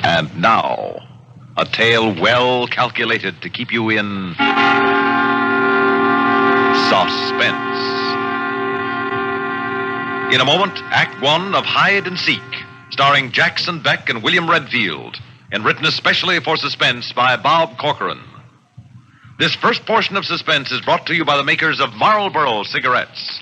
And now, a tale well calculated to keep you in suspense. In a moment, Act One of Hide and Seek, starring Jackson Beck and William Redfield, and written especially for Suspense by Bob Corcoran. This first portion of Suspense is brought to you by the makers of Marlboro cigarettes.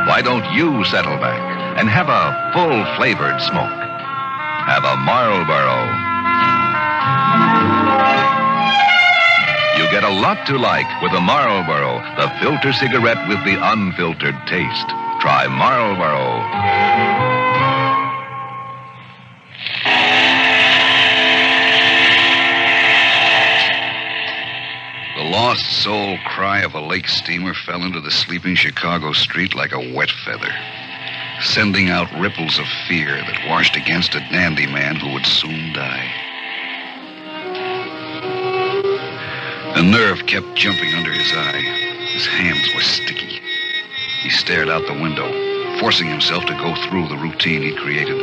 Why don't you settle back and have a full-flavored smoke? Have a Marlboro. You get a lot to like with a Marlboro, the filter cigarette with the unfiltered taste. Try Marlboro. The lost soul cry of a lake steamer fell into the sleeping Chicago street like a wet feather, sending out ripples of fear that washed against a dandy man who would soon die. A nerve kept jumping under his eye. His hands were sticky. He stared out the window, forcing himself to go through the routine he'd created.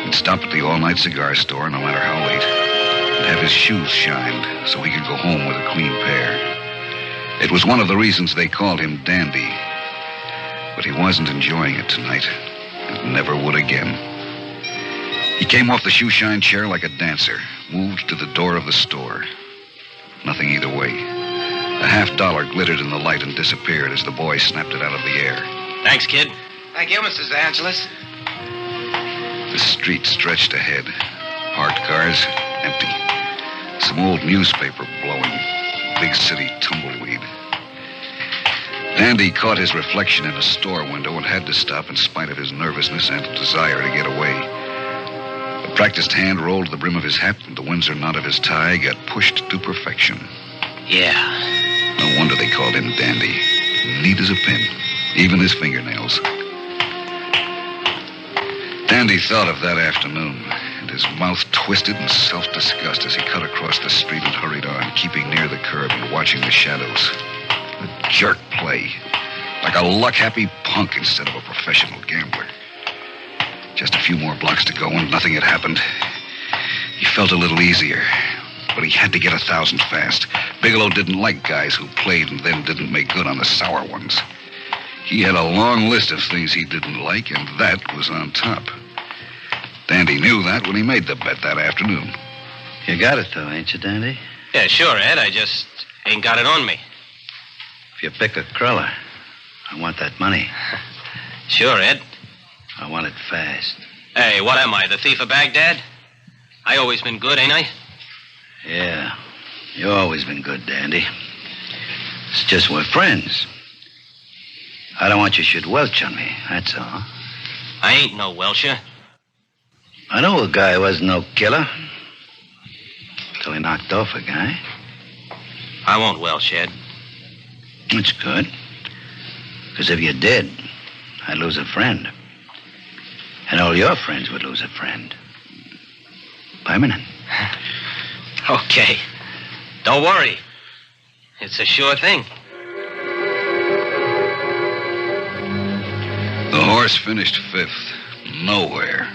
He'd stop at the all-night cigar store, no matter how late, and have his shoes shined so he could go home with a clean pair. It was one of the reasons they called him Dandy. But he wasn't enjoying it tonight, and never would again. He came off the shoe-shine chair like a dancer, moved to the door of the store. Nothing either way. A $50 glittered in the light and disappeared as the boy snapped it out of the air. Thanks, kid. Thank you, Mrs. Angeles. The street stretched ahead. Parked cars, empty. Some old newspaper blowing. Big city tumbleweed. Dandy caught his reflection in a store window and had to stop in spite of his nervousness and desire to get away. A practiced hand rolled to the brim of his hat, and the Windsor knot of his tie got pushed to perfection. Yeah. No wonder they called him Dandy. Neat as a pin, even his fingernails. Dandy thought of that afternoon, and his mouth twisted in self-disgust as he cut across the street and hurried on, keeping near the curb and watching the shadows. A jerk play, like a luck-happy punk instead of a professional gambler. Just a few more blocks to go and nothing had happened. He felt a little easier, but he had to get 1,000 fast. Bigelow didn't like guys who played and then didn't make good on the sour ones. He had a long list of things he didn't like, and that was on top. Dandy knew that when he made the bet that afternoon. You got it, though, ain't you, Dandy? Yeah, sure, Ed. I just ain't got it on me. If you pick a cruller, I want that money. Sure, Ed. I want it fast. Hey, what am I, the thief of Baghdad? I always been good, ain't I? Yeah, you always been good, Dandy. It's just we're friends. I don't want you should welch on me, that's all. I ain't no Welsher. I know a guy who wasn't no killer. Till he knocked off a guy. I won't welch, Ed. That's good. Because if you did, I'd lose a friend. And all your friends would lose a friend. Permanent. Okay. Don't worry. It's a sure thing. The horse finished fifth. Nowhere.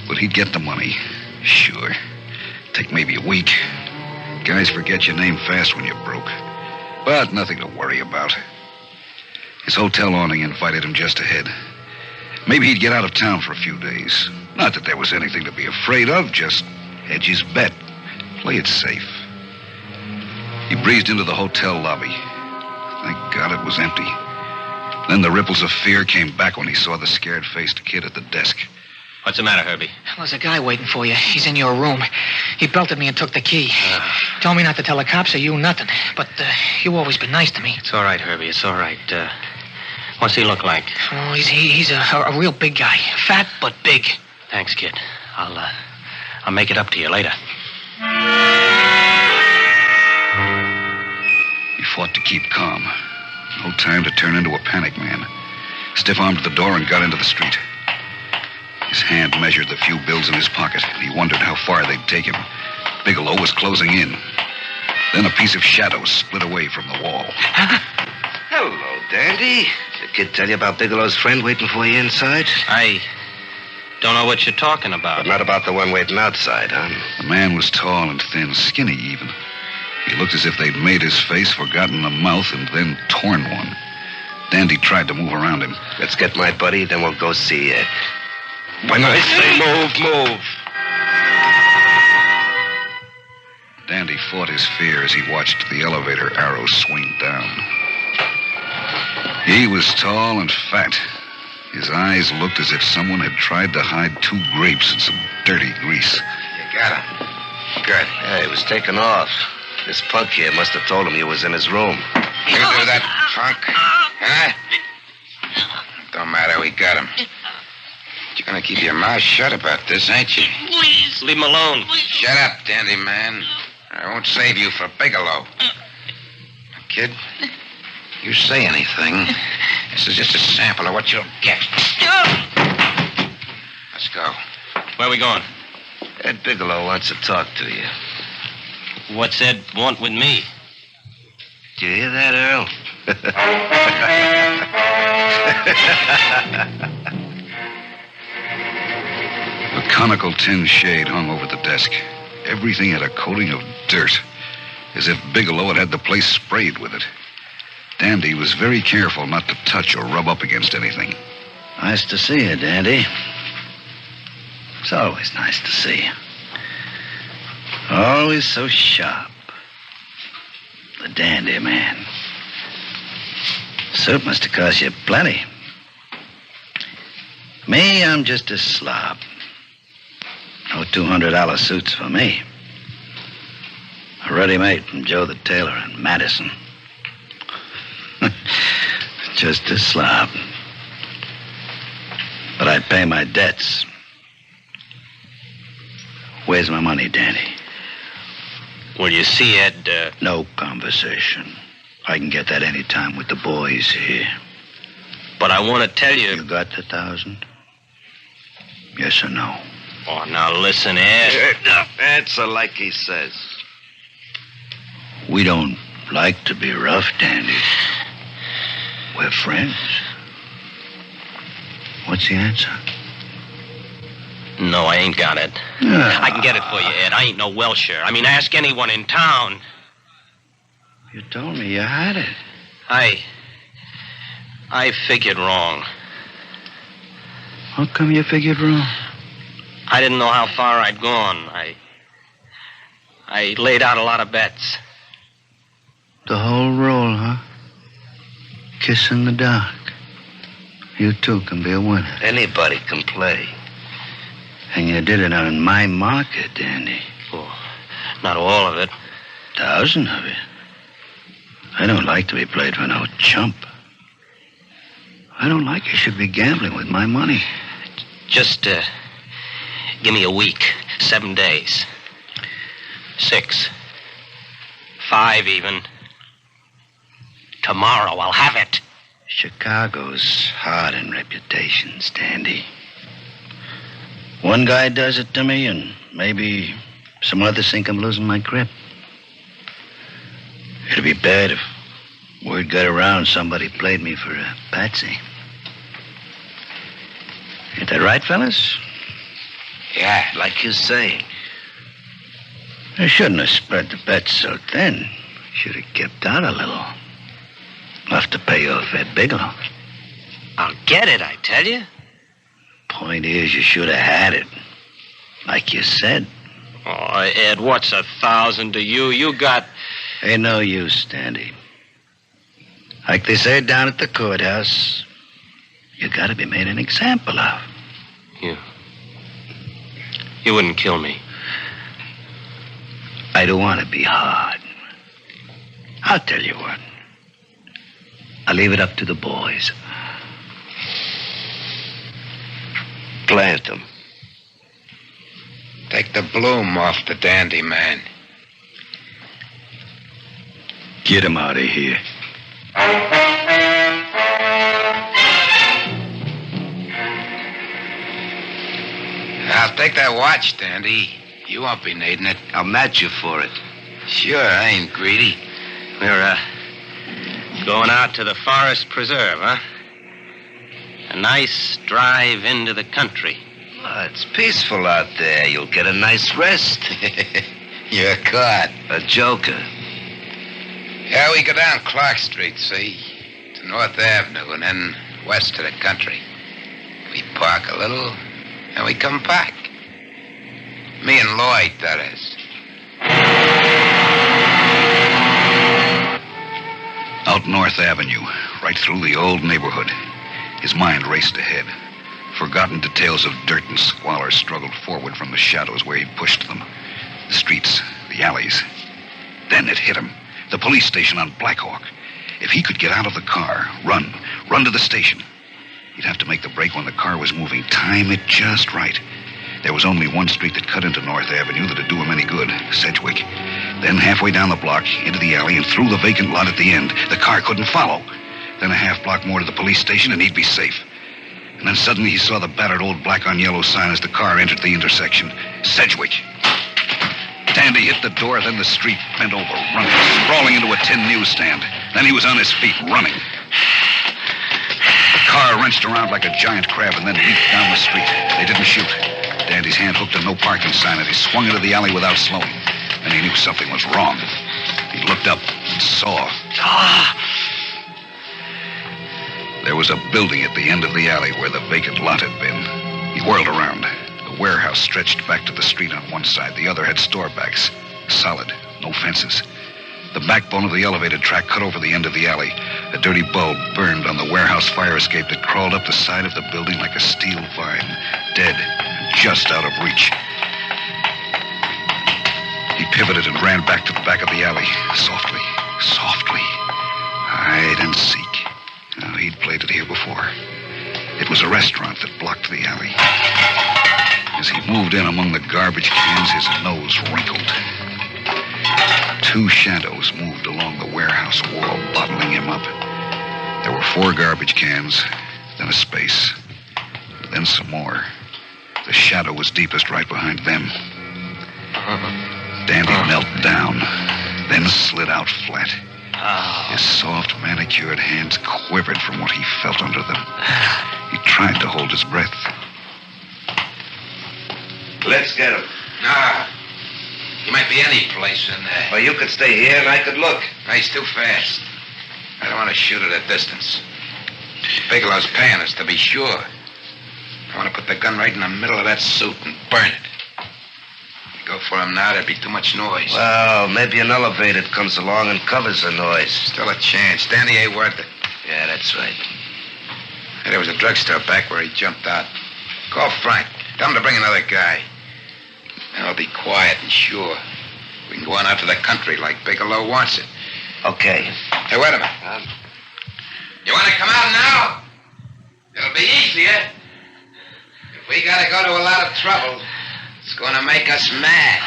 But he'd get the money. Sure. Take maybe a week. Guys forget your name fast when you're broke. But nothing to worry about. His hotel awning invited him just ahead. Maybe he'd get out of town for a few days. Not that there was anything to be afraid of, just hedge his bet. Play it safe. He breezed into the hotel lobby. Thank God it was empty. Then the ripples of fear came back when he saw the scared-faced kid at the desk. What's the matter, Herbie? There's a guy waiting for you. He's in your room. He belted me and took the key. Told me not to tell the cops or you nothing. But you always been nice to me. It's all right, Herbie. It's all right. What's he look like? Oh, he's a real big guy. Fat, but big. Thanks, kid. I'll make it up to you later. He fought to keep calm. No time to turn into a panic man. Stiff-armed the door and got into the street. His hand measured the few bills in his pocket. He wondered how far they'd take him. Bigelow was closing in. Then a piece of shadow split away from the wall. Hello, Dandy. The kid tell you about Bigelow's friend waiting for you inside? I don't know what you're talking But about. not about the one waiting outside, huh? The man was tall and thin, skinny even. He looked as if they'd made his face, forgotten the mouth, and then torn one. Dandy tried to move around him. Let's get my buddy, then we'll go see Ed. When I say move. Dandy fought his fear as he watched the elevator arrow swing down. He was tall and fat. His eyes looked as if someone had tried to hide 2 grapes in some dirty grease. You got him. Good. Yeah, he was taken off. This punk here must have told him you was in his room. You do that, punk? Huh? Don't matter, we got him. You're gonna keep your mouth shut about this, ain't you? Please, leave him alone. Shut up, dandy man. I won't save you for Bigelow. Kid, you say anything, this is just a sample of what you'll get. Let's go. Where are we going? Ed Bigelow wants to talk to you. What's Ed want with me? Did you hear that, Earl? A conical tin shade hung over the desk. Everything had a coating of dirt, as if Bigelow had had the place sprayed with it. Dandy was very careful not to touch or rub up against anything. Nice to see you, Dandy. It's always nice to see you. Always so sharp. The dandy man. Suit must have cost you plenty. Me, I'm just a slob. No $200 suits for me. A ready-made from Joe the tailor in Madison. Just a slob. But I'd pay my debts. Where's my money, Danny? Well, you see, Ed, No conversation. I can get that any time with the boys here. but I want to tell you... You got the 1,000? Yes or no? Oh, now listen, Ed. Answer like he says. We don't like to be rough, Dandy. We're friends. What's the answer? No, I ain't got it. I can get it for you, Ed. I ain't no Welsher. I mean, ask anyone in town. You told me you had it. I figured wrong. How come you figured wrong? I didn't know how far I'd gone. I laid out a lot of bets. The whole roll, huh? Kiss in the dark. You too can be a winner. Anybody can play. And you did it on my market, Dandy. Oh, not all of it. 1,000 of it. I don't like to be played for no chump. I don't like you should be gambling with my money. Just, give me a week. 7 days. 6. 5 even. Tomorrow I'll have it. Chicago's hard in reputations, Dandy. One guy does it to me, and maybe some others think I'm losing my grip. It'd be bad if word got around somebody played me for a patsy. Ain't that right, fellas? Yeah. Like you say. I shouldn't have spread the bet so thin. Should have kept out a little. Enough to pay off Ed Bigelow. I'll get it, I tell you. Point is, you should have had it. Like you said. Oh, Ed, what's 1,000 to you? You got... Ain't no use, Dandy. Like they say down at the courthouse, you gotta be made an example of. You wouldn't kill me. I don't want to be hard. I'll tell you what. I'll leave it up to the boys. Plant them. Take the bloom off the dandy man. Get him out of here. I'll take that watch, Dandy. You won't be needing it. I'll match you for it. Sure, I ain't greedy. We're, going out to the forest preserve, huh? A nice drive into the country. Well, it's peaceful out there. You'll get a nice rest. You're caught. A joker. Yeah, we go down Clark Street, see? To North Avenue and then west to the country. We park a little, and we come back. Me and Lloyd, that is. Out North Avenue, right through the old neighborhood. His mind raced ahead. Forgotten details of dirt and squalor struggled forward from the shadows where he'd pushed them. The streets, the alleys. Then it hit him. The police station on Blackhawk. If he could get out of the car, run to the station. He'd have to make the break when the car was moving, time it just right. There was only one street that cut into North Avenue that'd do him any good, Sedgwick. Then halfway down the block, into the alley, and through the vacant lot at the end. The car couldn't follow. Then a half block more to the police station, and he'd be safe. And then suddenly he saw the battered old black-on-yellow sign as the car entered the intersection. Sedgwick. Dandy hit the door, then the street, bent over, running, sprawling into a tin newsstand. Then he was on his feet, running. The car wrenched around like a giant crab and then leaped down the street. They didn't shoot. Dandy's hand hooked a no parking sign, and he swung into the alley without slowing. Then he knew something was wrong. He looked up and saw. There was a building at the end of the alley where the vacant lot had been. He whirled around. The warehouse stretched back to the street on one side. The other had store backs. Solid. No fences. The backbone of the elevated track cut over the end of the alley. A dirty bulb burned on the warehouse fire escape that crawled up the side of the building like a steel vine. Dead. Just out of reach. He pivoted and ran back to the back of the alley. Softly. Hide and seek. Oh, he'd played it here before. It was a restaurant that blocked the alley. As he moved in among the garbage cans, his nose wrinkled. Two shadows moved along the warehouse wall, bottling him up. There were 4 garbage cans, then a space, then some more. The shadow was deepest right behind them. Dandy knelt down, then slid out flat. His soft, manicured hands quivered from what he felt under them. He tried to hold his breath. Let's get him. Nah. He might be any place in there. Well, you could stay here and I could look. He's too fast. I don't want to shoot at a distance. Bigelow's paying us, to be sure. I want to put the gun right in the middle of that suit and burn it. If we go for him now, there'd be too much noise. Well, maybe an elevator comes along and covers the noise. Still a chance. Danny ain't worth it. Yeah, that's right. Hey, there was a drugstore back where he jumped out. Call Frank. Tell him to bring another guy. Now I'll be quiet and sure. We can go on out to the country like Bigelow wants it. Okay. Hey, wait a minute. You want to come out now? It'll be easier. If we gotta go to a lot of trouble, it's gonna make us mad.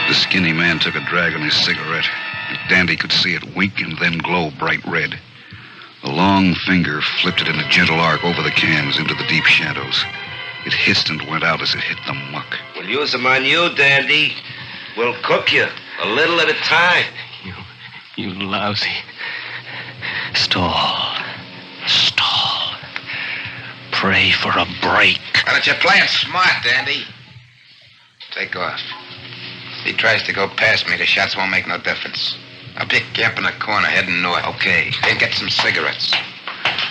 The skinny man took a drag on his cigarette. Dandy could see it wink and then glow bright red. A long finger flipped it in a gentle arc over the cans into the deep shadows. It hissed and went out as it hit the muck. We'll use them on you, Dandy. We'll cook you, a little at a time. You lousy. Stall. Pray for a break. Why don't you play it smart, Dandy? Take off. If he tries to go past me, the shots won't make no difference. I'll pick camp in the corner, heading north. Okay. Then get some cigarettes.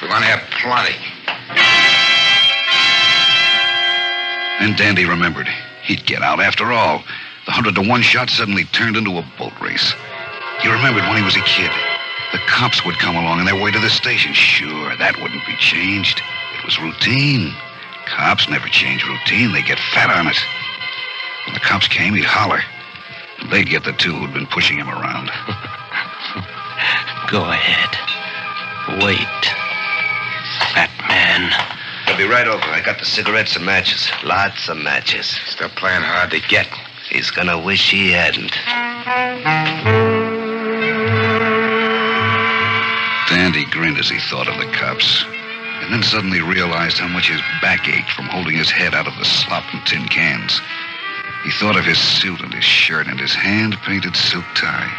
We're going to have plenty. And Dandy remembered. He'd get out after all. The 100-to-1 shot suddenly turned into a boat race. He remembered when he was a kid. The cops would come along on their way to the station. Sure, that wouldn't be changed. It was routine. Cops never change routine. They get fat on it. When the cops came, he'd holler. They'd get the 2 who'd been pushing him around. Go ahead. Wait. Fat man. I'll be right over. I got the cigarettes and matches. Lots of matches. Still playing hard to get. He's gonna wish he hadn't. Dandy grinned as he thought of the cops. and then suddenly realized how much his back ached from holding his head out of the slop and tin cans. He thought of his suit and his shirt and his hand-painted silk tie,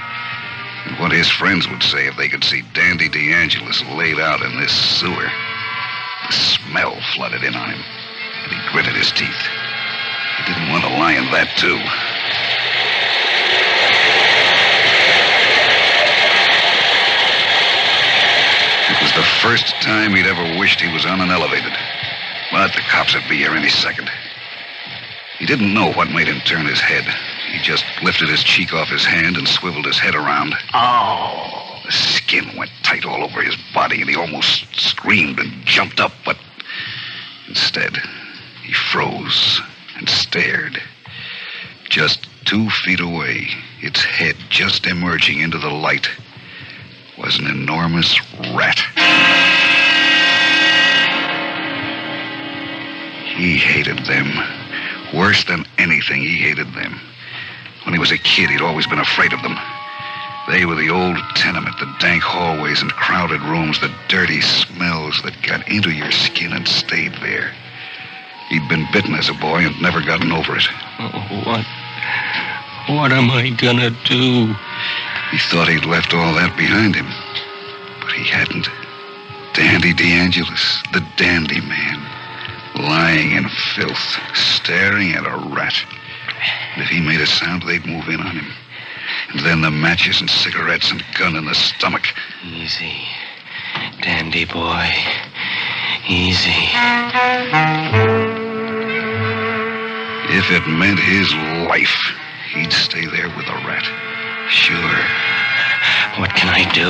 and what his friends would say if they could see Dandy DeAngelis laid out in this sewer. The smell flooded in on him, and he gritted his teeth. He didn't want to lie in that, too. It was the first time he'd ever wished he was on an elevated. But the cops would be here any second. He didn't know what made him turn his head. He just lifted his cheek off his hand and swiveled his head around. Oh. The skin went tight all over his body, and he almost screamed and jumped up, but instead, he froze and stared. Just 2 feet away, its head just emerging into the light, was an enormous rat. He hated them. Worse than anything, he hated them. When he was a kid, he'd always been afraid of them. They were the old tenement, the dank hallways and crowded rooms, the dirty smells that got into your skin and stayed there. He'd been bitten as a boy and never gotten over it. Oh, what am I gonna do? He thought he'd left all that behind him, but he hadn't. Dandy DeAngelis, the dandy man, lying in filth, staring at a rat. And if he made a sound, they'd move in on him. And then the matches and cigarettes and gun in the stomach. Easy, dandy boy. Easy. If it meant his life, he'd stay there with a rat. Sure. What can I do?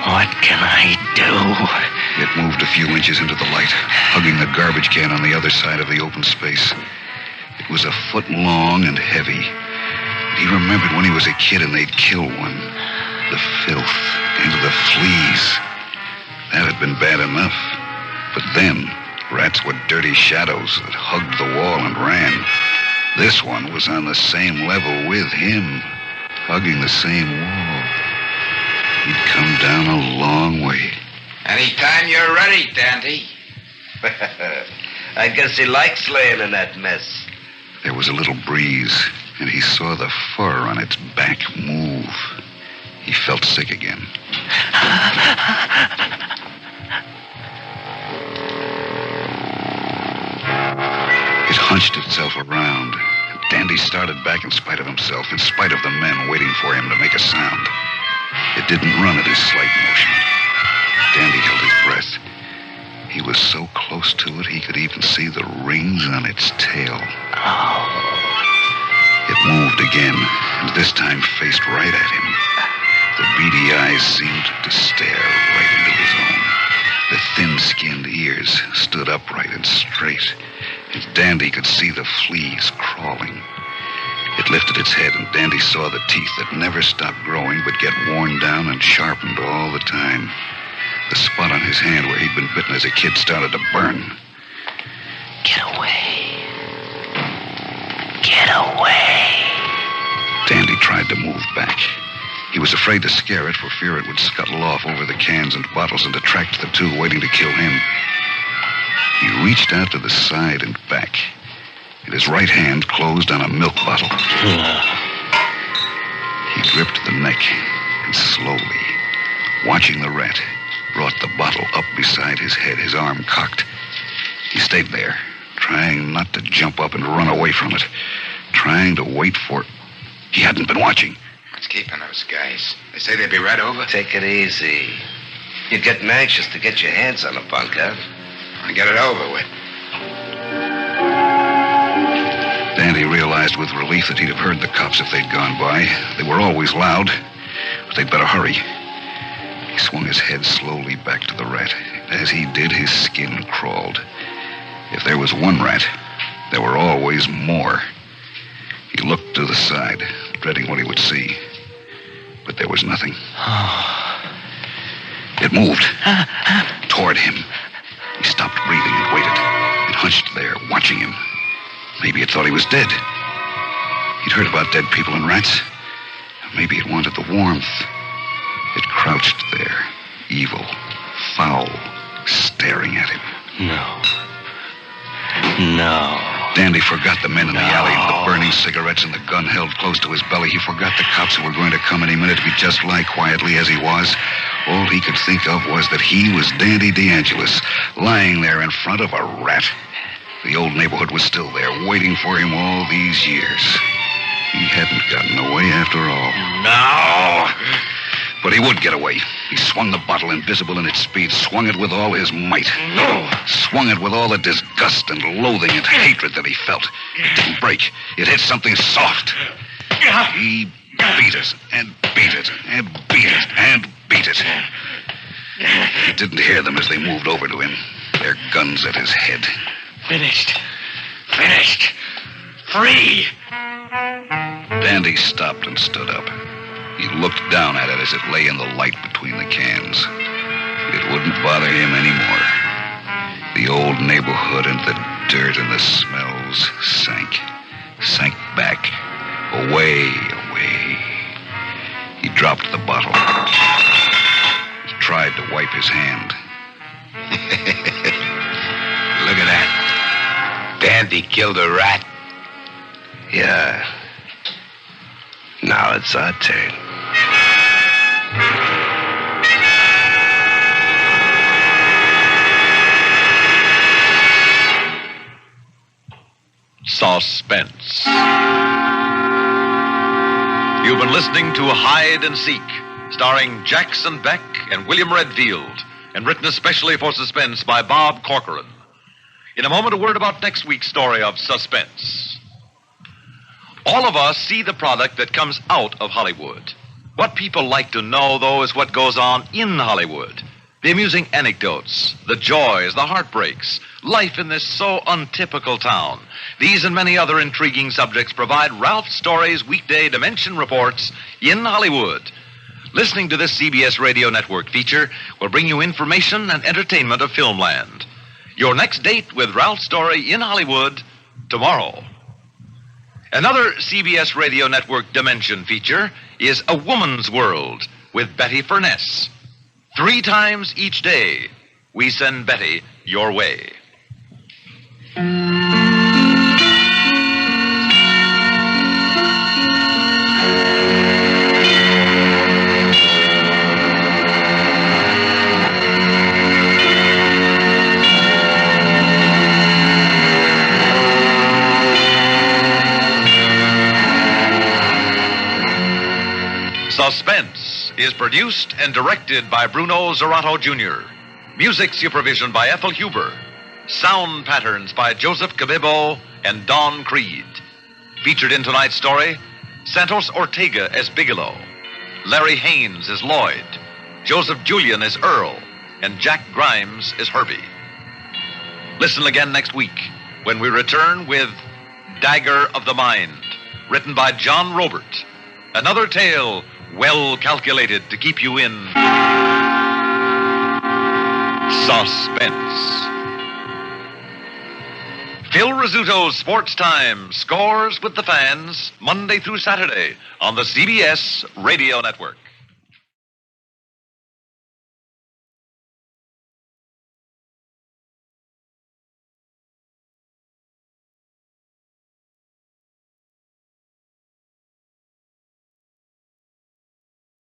What can I do? It moved a few inches into the light, hugging the garbage can on the other side of the open space. It was a foot long and heavy. He remembered when he was a kid and they'd kill one. The filth and the fleas. That had been bad enough. But then, rats were dirty shadows that hugged the wall and ran. This one was on the same level with him, hugging the same wall. He'd come down a long way. Anytime you're ready, Dandy. I guess he likes laying in that mess. There was a little breeze, and he saw the fur on its back move. He felt sick again. It hunched itself around. Dandy started back in spite of himself, in spite of the men waiting for him to make a sound. It didn't run at his slight motion. Dandy held his breath. He was so close to it, he could even see the rings on its tail. It moved again, and this time faced right at him. The beady eyes seemed to stare right into his own. The thin-skinned ears stood upright and straight, and Dandy could see the fleas crawling. It lifted its head, and Dandy saw the teeth that never stopped growing but get worn down and sharpened all the time. The spot on his hand where he'd been bitten as a kid started to burn. Get away. Get away. Dandy tried to move back. He was afraid to scare it for fear it would scuttle off over the cans and bottles and attract the two waiting to kill him. He reached out to the side and back, and his right hand closed on a milk bottle. He gripped the neck and slowly, watching the rat, brought the bottle up beside his head, his arm cocked. He stayed there, trying not to jump up and run away from it, trying to wait for... He hadn't been watching. What's keeping those guys? They say they'd be right over. Take it easy. You're getting anxious to get your hands on a bunk, huh? And get it over with. Dandy realized with relief that he'd have heard the cops if they'd gone by. They were always loud, but they'd better hurry. He swung his head slowly back to the rat. As he did, his skin crawled. If there was one rat, there were always more. He looked to the side, dreading what he would see. But there was nothing. It moved toward him. He stopped breathing and waited. It hunched there, watching him. Maybe it thought he was dead. He'd heard about dead people and rats. Maybe it wanted the warmth. It crouched there, evil, foul, staring at him. No. Dandy forgot the men in the alley, the burning cigarettes, and the gun held close to his belly. He forgot the cops who were going to come any minute if he'd just lie quietly as he was. All he could think of was that he was Dandy DeAngelis, lying there in front of a rat. The old neighborhood was still there, waiting for him all these years. He hadn't gotten away after all. No! But he would get away. He swung the bottle, invisible in its speed, swung it with all his might. No! Swung it with all the disgust and loathing and hatred that he felt. It didn't break. It hit something soft. He beat it, and beat it, and beat it, and beat it. He didn't hear them as they moved over to him, their guns at his head. Finished. Free. Dandy stopped and stood up. He looked down at it as it lay in the light between the cans. It wouldn't bother him anymore. The old neighborhood and the dirt and the smells sank back, away. He dropped the bottle. He tried to wipe his hand. Look at that. Dandy killed a rat. Yeah. Now it's our turn. Suspense. You've been listening to Hide and Seek, starring Jackson Beck and William Redfield, and written especially for Suspense by Bob Corcoran. In a moment, a word about next week's story of Suspense. All of us see the product that comes out of Hollywood. What people like to know, though, is what goes on in Hollywood. The amusing anecdotes, the joys, the heartbreaks, life in this so untypical town. These and many other intriguing subjects provide Ralph Story's weekday Dimension Reports in Hollywood. Listening to this CBS Radio Network feature will bring you information and entertainment of Filmland. Your next date with Ralph Story in Hollywood, tomorrow. Another CBS Radio Network Dimension feature is A Woman's World with Betty Furness. 3 times each day, we send Betty your way. Suspense is produced and directed by Bruno Zerato Jr. Music supervision by Ethel Huber. Sound patterns by Joseph Cabibbo and Don Creed. Featured in tonight's story, Santos Ortega as Bigelow, Larry Haynes as Lloyd, Joseph Julian as Earl, and Jack Grimes as Herbie. Listen again next week when we return with Dagger of the Mind, written by John Robert. Another tale well calculated to keep you in suspense. Phil Rizzuto's Sports Time scores with the fans Monday through Saturday on the CBS Radio Network.